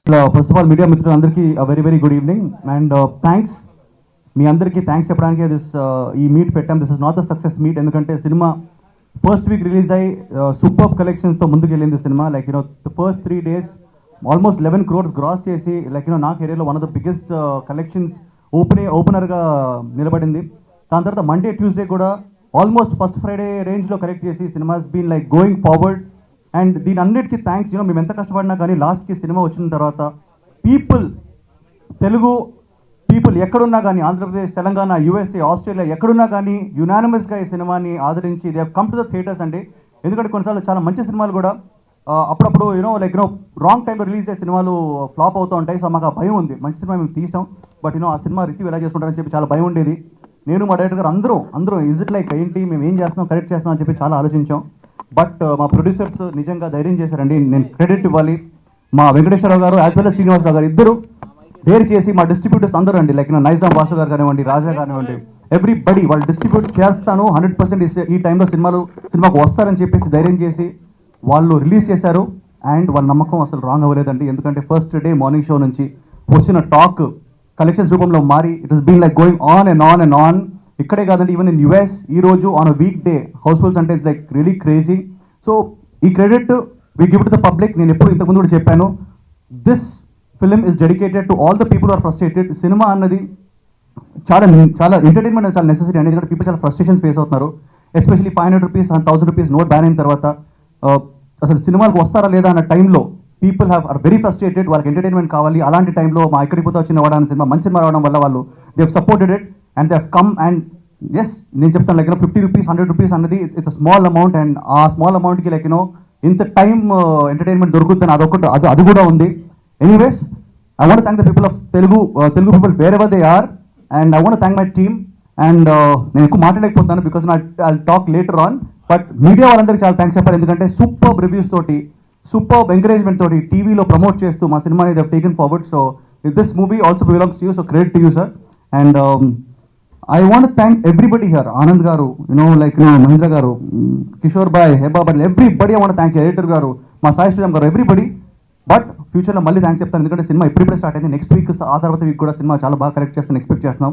First of all media మిత్రులందరికీ very very good evening and thanks మీ అందరికీ thanks చెప్పడానికి ఈ మీట్ పెట్టాం. This is not the success meet, ఎందుకంటే సినిమా ఫస్ట్ వీక్ రిలీజ్ అయ్యి సూపర్ కలెక్షన్స్తో ముందుకు వెళ్ళింది cinema. Like the first 3 days almost 11 crores gross చేసి నా కెరీర్లో one of the biggest collections ఓపెనర్గా నిలబడింది. దాని తర్వాత మండే ట్యూస్డే కూడా ఆల్మోస్ట్ ఫస్ట్ ఫ్రైడే రేంజ్లో కలెక్ట్ చేసి cinemas been like going forward. And దీని అన్నిటికీ థ్యాంక్స్. మేము ఎంత కష్టపడినా కానీ లాస్ట్కి సినిమా వచ్చిన తర్వాత తెలుగు పీపుల్ ఎక్కడున్నా కానీ, ఆంధ్రప్రదేశ్, తెలంగాణ, యూఎస్ఏ, ఆస్ట్రేలియా ఎక్కడున్నా కానీ యునానిమస్గా ఈ సినిమాని ఆదరించి they have come to the theatres అండి. ఎందుకంటే కొన్నిసార్లు చాలా మంచి సినిమాలు కూడా అప్పుడప్పుడు రాంగ్ టైంలో రిలీజ్ అయ్యే సినిమాలు ఫ్లాప్ అవుతూ ఉంటాయి. సో మాకు ఆ భయం ఉంది. మంచి సినిమా మేము తీసాం, బట్ ఆ సినిమా రిసీవ్ ఎలా చేసుకుంటారని చెప్పి చాలా భయం ఉండేది. నేను మా డైరెక్టర్ గారు అందరూ ఇజ్ ఇట్ లైక్ ఏంటి, మేము ఏం చేస్తున్నాం, కరెక్ట్ చేస్తున్నాం అని చెప్పి చాలా ఆలోచించాం. బట్ మా ప్రొడ్యూసర్స్ నిజంగా ధైర్యం చేశారండి. నేను క్రెడిట్ ఇవ్వాలి. మా వెంకటేశ్వరరావు గారు యాజ్ వెల్ as శ్రీనివాసరావు గారు ఇద్దరు డేర్ చేసి, మా డిస్ట్రిబ్యూటర్స్ అందరూ అండి నైజాం వాసు గారు కానివ్వండి, రాజా కానివ్వండి, ఎవ్రీబడి వాళ్ళు డిస్ట్రిబ్యూట్ చేస్తాను 100% ఈ టైంలో సినిమాకు వస్తారని చెప్పేసి ధైర్యం చేసి వాళ్ళు రిలీజ్ చేశారు. అండ్ వాళ్ళ నమ్మకం అసలు రాంగ్ అవ్వలేదండి. ఎందుకంటే ఫస్ట్ డే మార్నింగ్ షో నుంచి వచ్చిన టాక్ కలెక్షన్స్ రూపంలో మారి it is been like going on and on and on. ఇక్కడే కాదండి, ఈవెన్ ఇన్ యుఎస్ ఈ రోజు on a weekday housefuls అంటే it's like really crazy. So ఈ credit we give to the public. నేను ఎప్పుడు ఇంతకుముందు కూడా చెప్పాను, this film is dedicated to all the people are frustrated. Cinema అన్నది చాలా ఎంటర్టైన్మెంట్ అనేది చాలా నెసెసరీ అండి. ఎందుకంటే పీపుల్ చాలా ఫ్రస్ట్రేషన్స్ ఫేస్ అవుతున్నారు. Especially 500 rupees and 1000 rupees note ban అయిన తర్వాత అసలు సినిమాలకు వస్తారా లేదా అన్న టైంలో పీపుల్ ఆర్ వెరీ ఫ్రస్ట్రేటెడ్. వాళ్ళకి ఎంటర్టైన్మెంట్ కావాలి. అలాంటి టైంలో మా ఎక్కడికి పోతే వచ్చిన వాడాలని సినిమా మంచి సినిమా రావడం వల్ల వాళ్ళు they have supported it and they have come. And yes, నేను చెప్తాను 50 rupees 100 rupees అన్నది ఇట్స్ స్మాల్ అమౌంట్. అండ్ ఆ స్మాల్ అమౌంట్కి ఇంత టైం ఎంటర్టైన్మెంట్ దొరుకుతుంది, అది కూడా ఉంది. Anyways, I want to thank the people of Telugu people wherever they are, and I want to thank my team. And నేను ఎక్కువ మాట్లాడలేకపోతున్నాను because I'll talk later on. But media వాళ్ళందరికీ చాలా థ్యాంక్స్ చెప్పాలి. ఎందుకంటే సూపర్ రివ్యూస్ తోటి, super encouragement తోటి టీవీలో ప్రమోట్ చేస్తూ మా సినిమాని they have taken forward. So this movie also belongs to you, so credit to you sir. And I want to thank everybody here. Anand garu, Mahindra garu, Kishore bhai, Heba bhai, everybody I want to thank you. Editor garu, మా సాయి శ్రీరామ్ గారు, everybody. But ఫ్యూచర్లో మళ్ళీ thanks చెప్తాను. ఎందుకంటే cinema ఇప్పుడిప్పుడే start అయింది. Next week ఆ తర్వాత వీక్ కూడా సినిమా చాలా బాగా కరెక్ట్ చేస్తాను ఎక్స్పెక్ట్ చేస్తున్నాం.